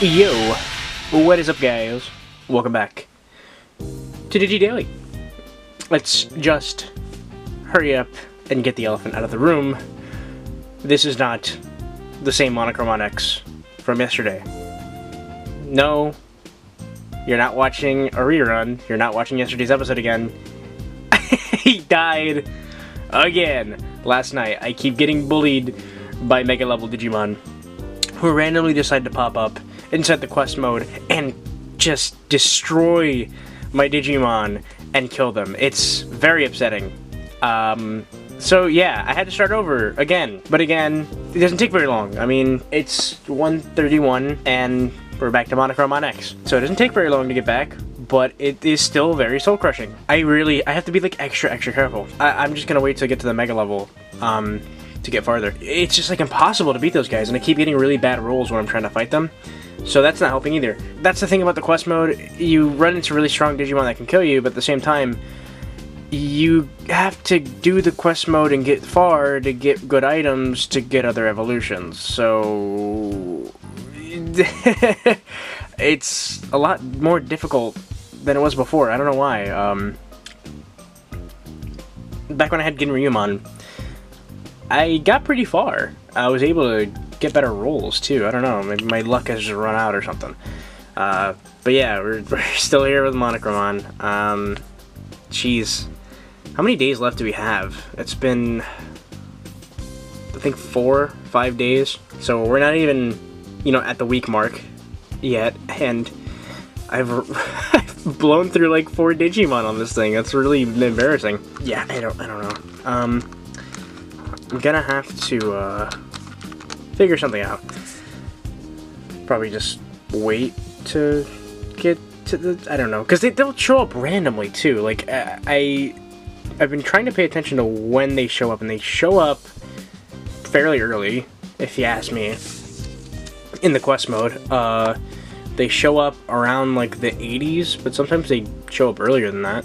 Yo, what is up guys? Welcome back to DigiDaily. Let's just hurry up and get the elephant out of the room. This is not the same Monochrome X from yesterday. No, you're not watching a rerun. You're not watching yesterday's episode again. He died again last night. I keep getting bullied by Mega Level Digimon who randomly decide to pop up inside the quest mode and just destroy my Digimon and kill them. It's very upsetting. So yeah, I had to start over again. But again, it doesn't take very long. I mean, it's 1:31 and we're back to Monochrome on X. So it doesn't take very long to get back, but it is still very soul crushing. I have to be like extra careful. I'm just gonna wait till I get to the mega level to get farther. It's just like impossible to beat those guys, and I keep getting really bad rolls when I'm trying to fight them. So that's not helping either. That's the thing about the quest mode. You run into really strong Digimon that can kill you, but at the same time, you have to do the quest mode and get far to get good items to get other evolutions. So it's a lot more difficult than it was before. I don't know why. Back when I had Ginryumon, I got pretty far. I was able to get better rolls too. I don't know, maybe my luck has just run out or something. But yeah, we're still here with Monochrome. Jeez, how many days left do we have? It's been, I think 4-5 days. So we're not even, you know, at the week mark yet, and I've blown through like 4 Digimon on this thing. That's really embarrassing. Yeah, I don't know. I'm gonna have to figure something out. Probably just wait to get to the, I don't know, because they'll show up randomly too. Like I've been trying to pay attention to when they show up, and they show up fairly early, if you ask me, in the quest mode. They show up around like the 80s, but sometimes they show up earlier than that.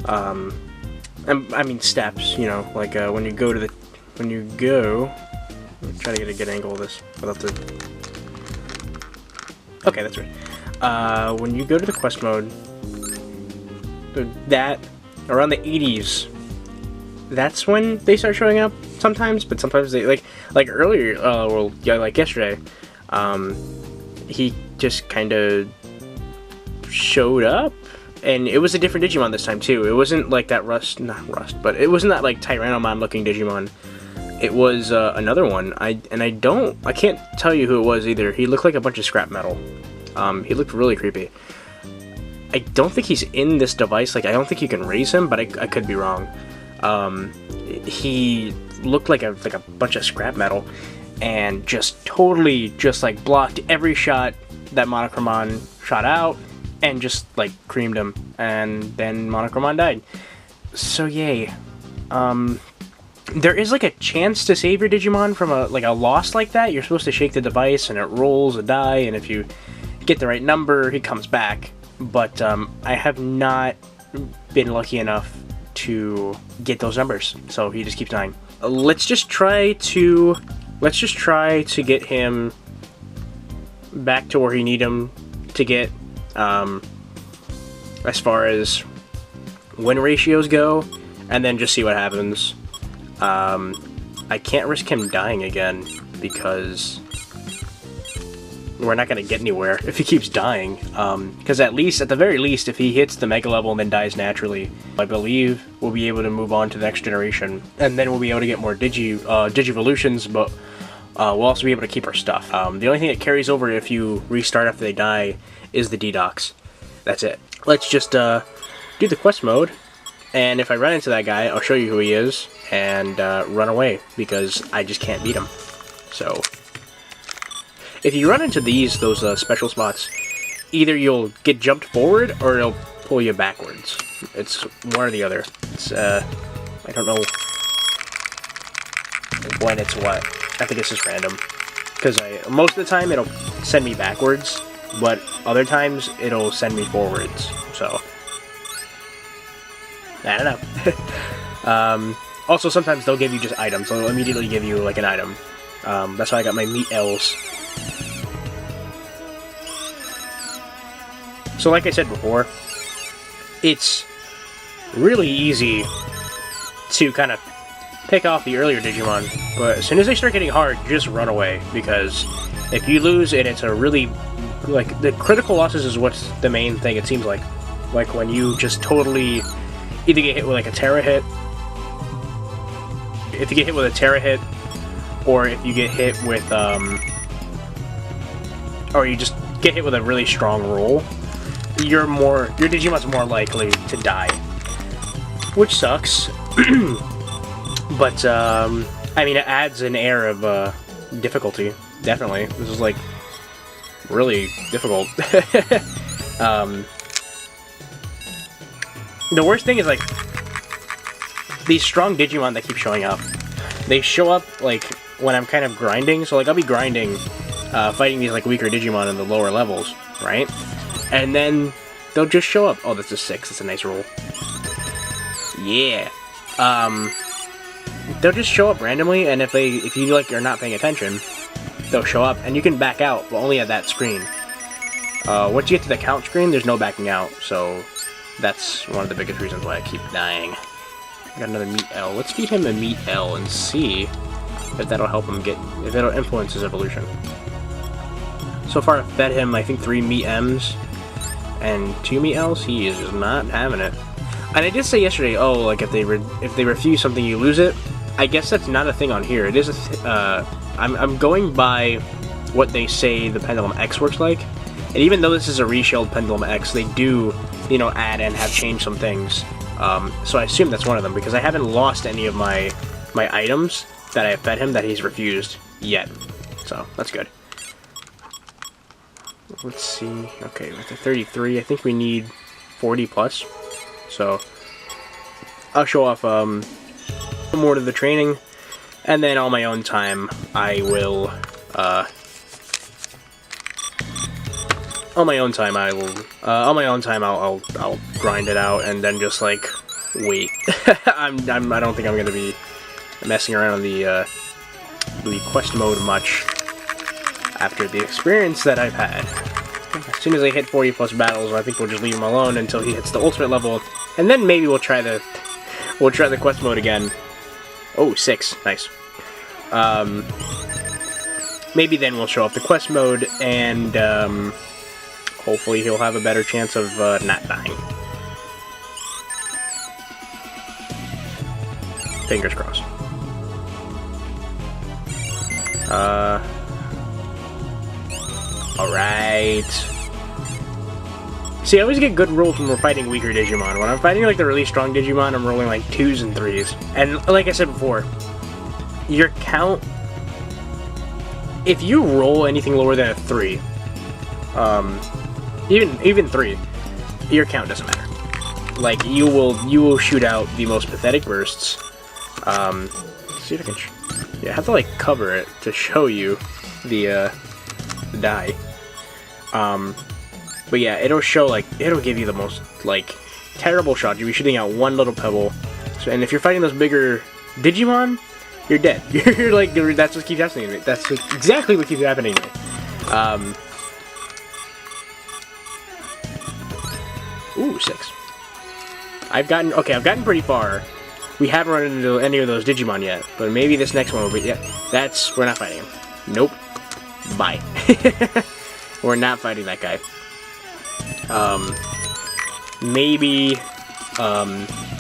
I mean steps, you know, like when you go, try to get a good angle of this without the, okay, that's right. When you go to the quest mode, that around the 80s, that's when they start showing up sometimes, but sometimes they like earlier, well, yeah, like yesterday, he just kind of showed up, and it was a different Digimon this time too. It wasn't like that not Rust, but it wasn't that like Tyrannomon looking Digimon. It was another one. I can't tell you who it was either. He looked like a bunch of scrap metal. He looked really creepy. I don't think he's in this device. Like, I don't think you can raise him, but I could be wrong. He looked like a bunch of scrap metal, and just totally just like blocked every shot that Monochrome shot out, and just like creamed him, and then Monochrome died. So yay. There is like a chance to save your Digimon from a loss like that. You're supposed to shake the device and it rolls a die, and if you get the right number, he comes back. But I have not been lucky enough to get those numbers, so he just keeps dying. Let's just try to get him back to where you need him to get, as far as win ratios go, and then just see what happens. I can't risk him dying again, because we're not going to get anywhere if he keeps dying. Because at the very least, if he hits the mega level and then dies naturally, I believe we'll be able to move on to the next generation, and then we'll be able to get more Digivolutions, but we'll also be able to keep our stuff. The only thing that carries over if you restart after they die is the D-Docs. That's it. Let's just do the quest mode, and if I run into that guy, I'll show you who he is, and run away, because I just can't beat him. So if you run into those special spots, either you'll get jumped forward or it'll pull you backwards. It's one or the other. It's I don't know when it's what. I think it's just random, because most of the time it'll send me backwards, but other times it'll send me forwards. So I don't know. Also, sometimes they'll give you just items. They'll immediately give you like an item. That's why I got my meat L's. So like I said before, it's really easy to kind of pick off the earlier Digimon, but as soon as they start getting hard, just run away, because if you lose and it's a really, like, the critical losses is what's the main thing, it seems like. Like when you just totally either get hit with like a Terra hit, if you get hit with a Terra hit, or if you get hit with, or you just get hit with a really strong roll, your Digimon's more likely to die. Which sucks. But, I mean, it adds an air of, difficulty. Definitely. This is, like, really difficult. The worst thing is, like, these strong Digimon that keep showing up. They show up, like, when I'm kind of grinding. So, like, I'll be grinding, fighting these, like, weaker Digimon in the lower levels, right? And then they'll just show up. Oh, that's a 6. That's a nice roll. Yeah. They'll just show up randomly, and if you, like, are not paying attention, they'll show up, and you can back out, but only at that screen. Once you get to the count screen, there's no backing out, so that's one of the biggest reasons why I keep dying. I got another Meat L. Let's feed him a Meat L and see if that'll help him if it'll influence his evolution. So far, I've fed him, I think, 3 Meat M's and 2 Meat L's. He is just not having it. And I did say yesterday, oh, like, if they refuse something, you lose it. I guess that's not a thing on here. It is I'm going by what they say the Pendulum X works like. And even though this is a reshelled Pendulum X, they do, you know, add and have changed some things. So I assume that's one of them, because I haven't lost any of my items that I have fed him that he's refused yet. So, that's good. Let's see. Okay, with the 33, I think we need 40 plus. So, I'll show off more to the training, and then on my own time, I will, I'll grind it out, and then just, like, wait. I don't think I'm gonna be messing around the quest mode much after the experience that I've had. As soon as I hit 40 plus battles, I think we'll just leave him alone until he hits the ultimate level, and then maybe we'll try the quest mode again. Oh, 6. Nice. Maybe then we'll show off the quest mode, and hopefully he'll have a better chance of not dying. Fingers crossed. Alright. See, I always get good rolls when we're fighting weaker Digimon. When I'm fighting, like, the really strong Digimon, I'm rolling, like, 2s and 3s. And, like I said before, your count... If you roll anything lower than a 3, even 3, your count doesn't matter. Like, you will shoot out the most pathetic bursts. Let's see if I can... Yeah, I have to, like, cover it to show you the die. But yeah, it'll show, like, it'll give you the most, like, terrible shot. You'll be shooting out one little pebble. So, and if you're fighting those bigger Digimon, you're dead. You're like, that's what keeps happening to me. That's exactly what keeps happening to me. Ooh, 6. I've gotten pretty far. We haven't run into any of those Digimon yet, but maybe this next one will be, yeah, we're not fighting him. Nope. Bye. We're not fighting that guy. Maybe,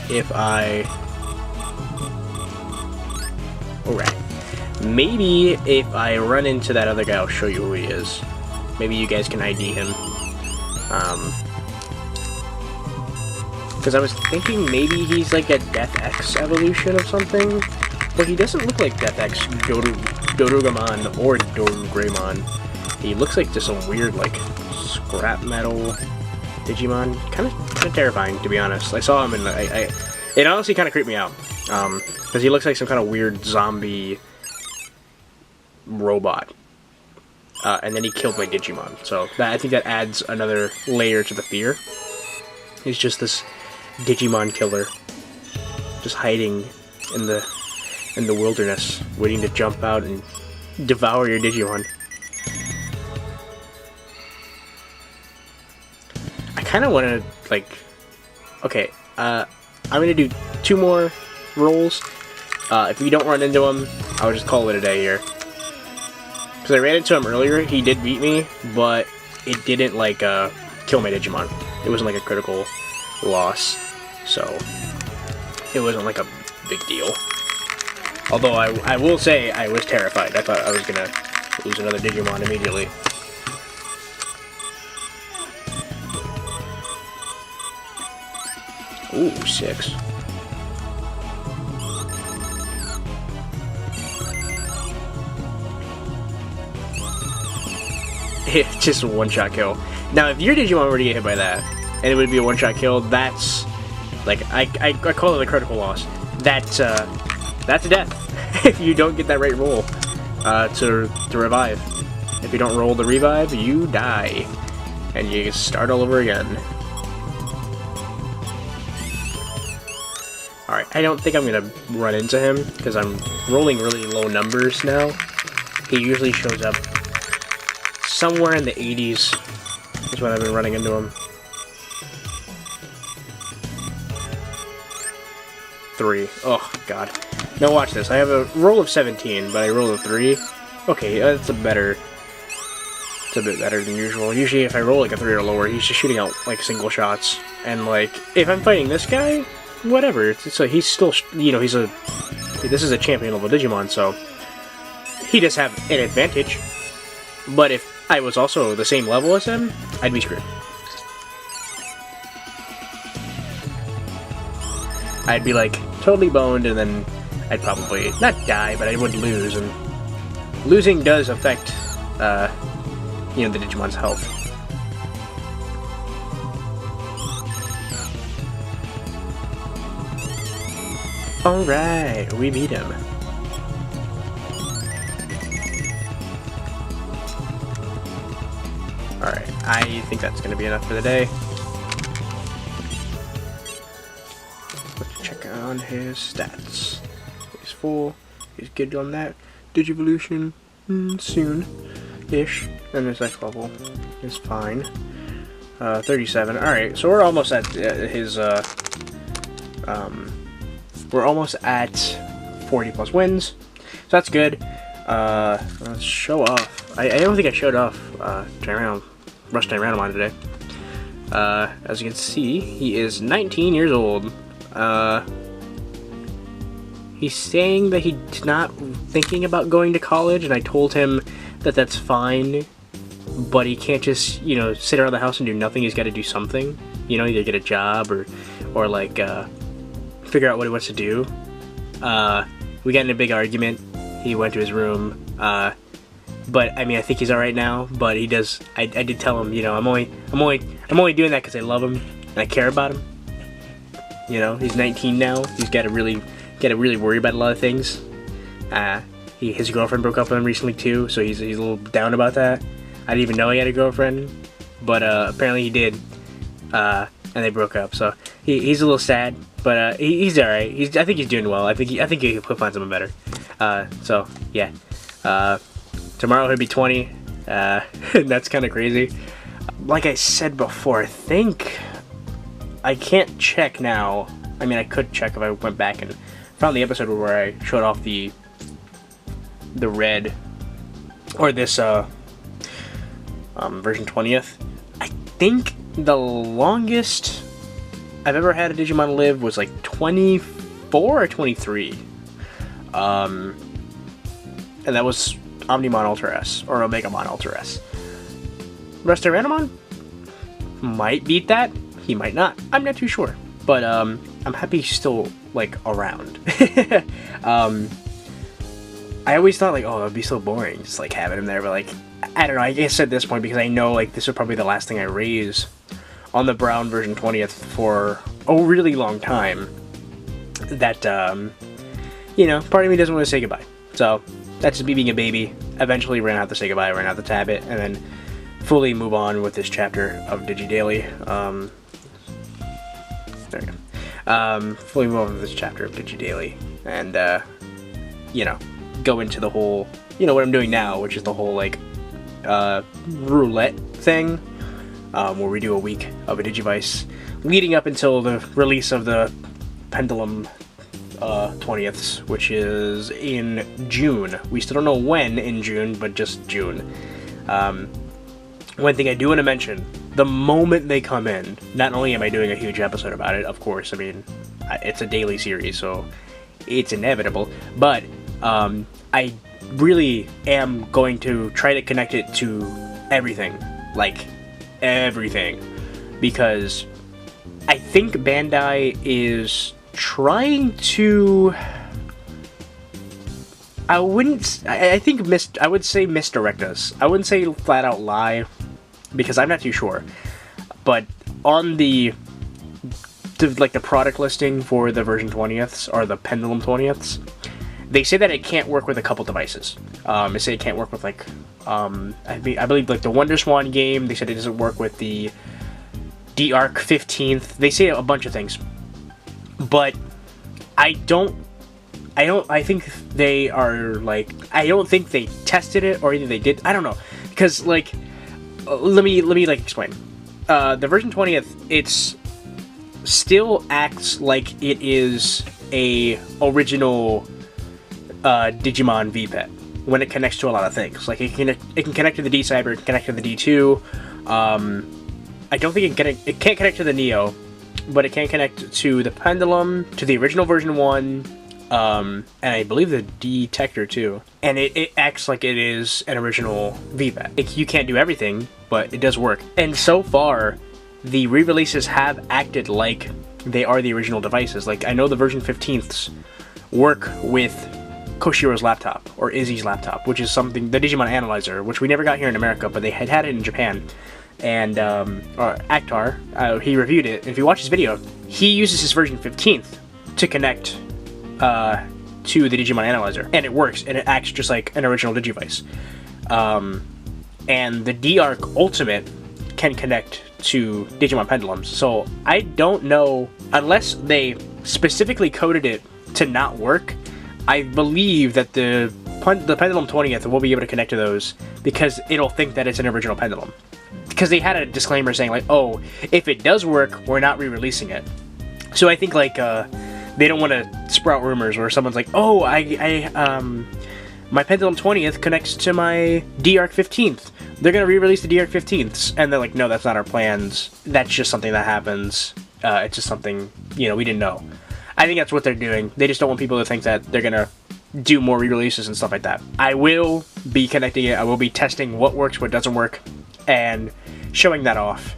if I... Alright. Maybe if I run into that other guy, I'll show you who he is. Maybe you guys can ID him. Because I was thinking maybe he's like a Death X evolution of something, but he doesn't look like Death X Dorugamon or Dorugreymon. He looks like just some weird, like, scrap metal Digimon. Kind of terrifying, to be honest. I saw him and it honestly kind of creeped me out. Because he looks like some kind of weird zombie robot. And then he killed my Digimon. So I think that adds another layer to the fear. He's just this Digimon killer, just hiding in the wilderness, waiting to jump out and devour your Digimon. kind of want to, like... Okay, I'm going to do 2 more rolls. If we don't run into him, I'll just call it a day here. Because I ran into him earlier, he did beat me, but it didn't, like, kill my Digimon. It wasn't, like, a critical loss, so it wasn't, like, a big deal. Although, I will say, I was terrified. I thought I was gonna lose another Digimon immediately. Ooh, 6. It's just a one-shot kill. Now, if your Digimon were to get hit by that, and it would be a one-shot kill, that's... Like, I call it a critical loss. That's a death. If you don't get that right roll to revive. If you don't roll the revive, you die. And you start all over again. Alright, I don't think I'm going to run into him, because I'm rolling really low numbers now. He usually shows up somewhere in the 80s is when I've been running into him. 3. Oh, God. Now watch this. I have a roll of 17, but I rolled a 3. Okay, that's a bit better than usual. Usually if I roll like a 3 or lower, he's just shooting out like single shots. And like, if I'm fighting this guy, whatever. He's still, you know, this is a champion level Digimon, so he does have an advantage. But if I was also the same level as him, I'd be screwed. I'd be like totally boned, and then I'd probably not die, but I would lose, and losing does affect, you know, the Digimon's health. Alright, we beat him. Alright, I think that's going to be enough for the day. Let's check on his stats. He's full. He's good on that. Digivolution, soon-ish. And his next level is fine. 37. Alright, so we're almost at his, we're almost at 40 plus wins. So that's good. Let's show off. I don't think I showed off Rush Tyrannomon today. As you can see, he is 19 years old. He's saying that he's not thinking about going to college, and I told him that that's fine, but he can't just, you know, sit around the house and do nothing. He's got to do something. You know, either get a job or like, figure out what he wants to do. We got in a big argument. He went to his room. But I mean, I think he's all right now. But he does. I did tell him, you know, I'm only doing that because I love him and I care about him. You know, he's 19 now. He's got to really worry about a lot of things. His girlfriend broke up with him recently too, so he's a little down about that. I didn't even know he had a girlfriend, but apparently he did. And they broke up, so he's a little sad. But he's all right. I think he's doing well. I think he'll find something better. So yeah. Tomorrow he'll be 20. And that's kind of crazy. Like I said before, I think I can't check now. I mean, I could check if I went back and found the episode where I showed off the red, or this version 20th. I think the longest I've ever had a Digimon live was like 24 or 23. And that was Omnimon Ultra S, or Omegamon Ultra S. Rush Tyrannomon might beat that. He might not. I'm not too sure. But I'm happy he's still like around. I always thought like, oh, it'd be so boring just like having him there, but like, I don't know. I guess at this point, because I know like this is probably the last thing I raise on the Brown version 20th for a really long time, that you know, part of me doesn't want to say goodbye. So that's just me being a baby. Eventually we're gonna have to say goodbye, we're gonna have to tab it, and then fully move on with this chapter of DigiDaily. There we go. Fully move on with this chapter of DigiDaily, and you know, go into the whole, you know, what I'm doing now, which is the whole like roulette thing. where we do a week of a Digivice leading up until the release of the Pendulum 20th, which is in June. We still don't know when in June, but just June. One thing I do want to mention, the moment they come in, not only am I doing a huge episode about it, of course, I mean, it's a daily series, so it's inevitable, but I really am going to try to connect it to everything, like everything, because I think Bandai is trying to, I would say misdirect us. I wouldn't say flat out lie, because I'm not too sure, but on the product listing for the version 20ths, or the Pendulum 20ths, they say that it can't work with a couple devices. They say it can't work with, like, I believe, like, the WonderSwan game. They said it doesn't work with the D-Arc 15th. They say a bunch of things. But I think they are, like, I don't think they tested it, or either they did. I don't know. Because, like, let me like, explain. The version 20th, it's still acts like it is a original Digimon V-Pet when it connects to a lot of things. Like, it can connect to the D-Cyber, it can connect to the D2. I don't think it can't connect to the Neo, but it can connect to the Pendulum, to the original version 1, and I believe the Detector too. And it acts like it is an original V-Pet. You can't do everything, but it does work. And so far, the re-releases have acted like they are the original devices. Like, I know the version 15ths work with Koshiro's laptop, or Izzy's laptop, which is something, the Digimon Analyzer, which we never got here in America, but they had it in Japan. And Actar, he reviewed it, and if you watch his video, he uses his version 15th to connect to the Digimon Analyzer, and it works, and it acts just like an original Digivice. And the D-Arc Ultimate can connect to Digimon Pendulums, so I don't know, unless they specifically coded it to not work, I believe that the Pendulum 20th will be able to connect to those, because it'll think that it's an original Pendulum. Because they had a disclaimer saying, like, oh, if it does work, we're not re-releasing it. So I think, like, they don't want to sprout rumors where someone's like, oh, my Pendulum 20th connects to my D-Arc 15th. They're going to re-release the D-Arc 15ths. And they're like, no, that's not our plans. That's just something that happens. It's just something, you know, we didn't know. I think that's what they're doing. They just don't want people to think that they're going to do more re-releases and stuff like that. I will be connecting it. I will be testing what works, what doesn't work, and showing that off,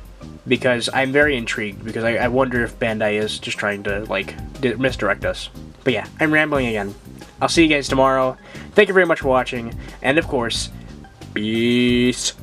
because I'm very intrigued, because I wonder if Bandai is just trying to, like, misdirect us. But yeah, I'm rambling again. I'll see you guys tomorrow. Thank you very much for watching, and of course, peace.